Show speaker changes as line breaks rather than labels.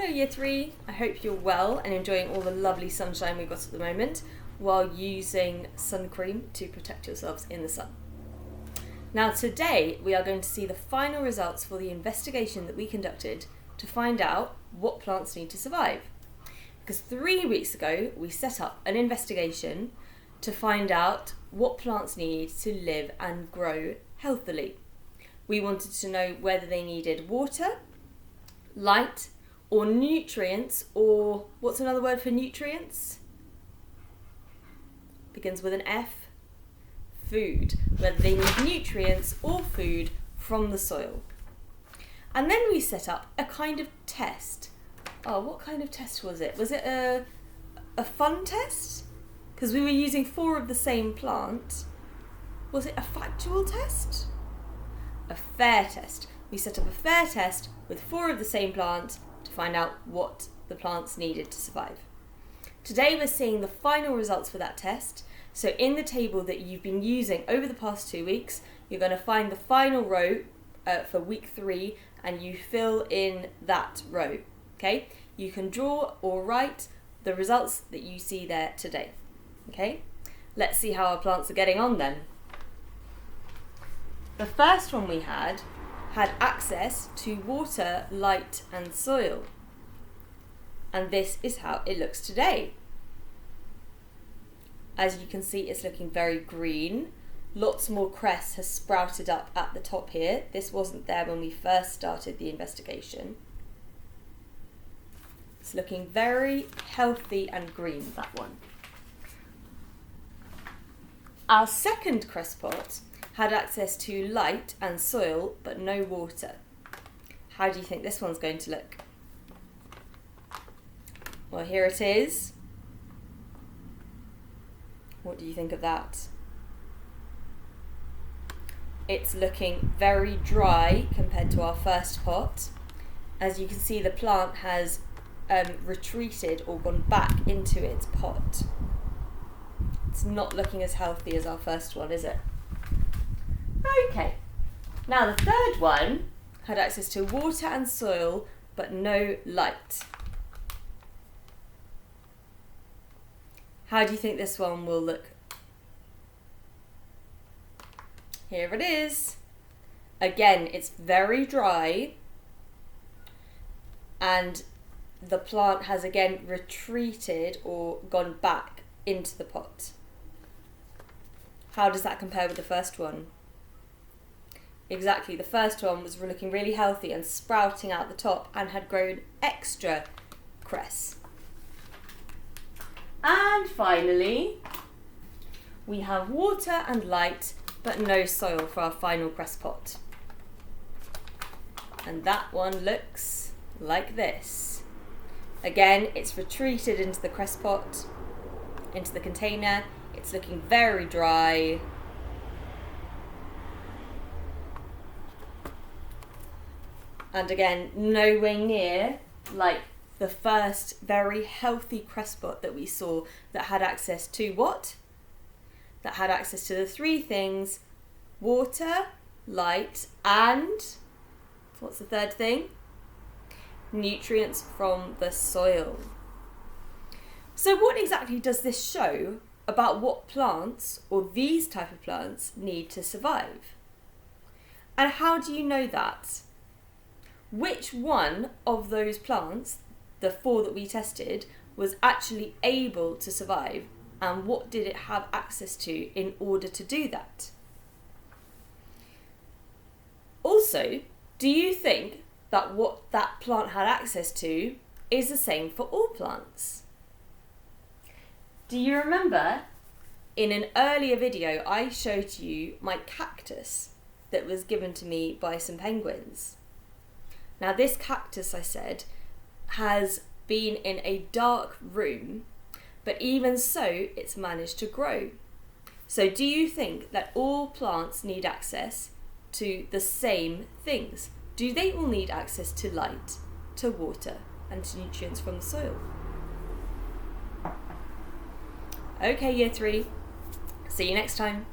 Hello Year 3, I hope you're well and enjoying all the lovely sunshine we've got at the moment while using sun cream to protect yourselves in the sun. Now today we are going to see the final results for the investigation that we conducted to find out what plants need to survive. Because 3 weeks ago we set up an investigation to find out what plants need to live and grow healthily. We wanted to know whether they needed water, light, or nutrients, or what's another word for nutrients? Begins with an F. Food. Whether they need nutrients or food from the soil. And then we set up a kind of test. Oh, what kind of test was it? Was it a fun test? Because we were using 4 of the same plant. Was it a factual test? A fair test. We set up a fair test with 4 of the same plant to find out what the plants needed to survive. Today we're seeing the final results for that test. So in the table that you've been using over the past 2 weeks, you're going to find the final row for week 3 and you fill in that row. Okay? You can draw or write the results that you see there today. Okay? Let's see how our plants are getting on then. The first one we had access to water, light and soil. And this is how it looks today. As you can see, it's looking very green. Lots more cress has sprouted up at the top here. This wasn't there when we first started the investigation. It's looking very healthy and green, that one. Our second cress pot had access to light and soil, but no water. How do you think this one's going to look? Well, here it is. What do you think of that? It's looking very dry compared to our first pot. As you can see, the plant has retreated or gone back into its pot. It's not looking as healthy as our first one, is it? Okay, now the third one had access to water and soil, but no light. How do you think this one will look? Here it is. Again, it's very dry, and the plant has again retreated or gone back into the pot. How does that compare with the first one? Exactly, the first one was looking really healthy and sprouting out the top and had grown extra cress. And finally, we have water and light, but no soil for our final cress pot. And that one looks like this. Again, it's retreated into the cress pot, into the container. It's looking very dry. And again, nowhere near like the first very healthy cress pot that we saw that had access to what? That had access to the 3 things: water, light, and what's the third thing? Nutrients from the soil. So what exactly does this show about what plants, or these type of plants, need to survive? And how do you know that? Which one of those plants, the 4 that we tested, was actually able to survive, and what did it have access to in order to do that? Also, do you think that what that plant had access to is the same for all plants? Do you remember in an earlier video I showed you my cactus that was given to me by some penguins? Now this cactus, I said, has been in a dark room, but even so it's managed to grow. So do you think that all plants need access to the same things? Do they all need access to light, to water, and to nutrients from the soil? Okay, Year 3. See you next time.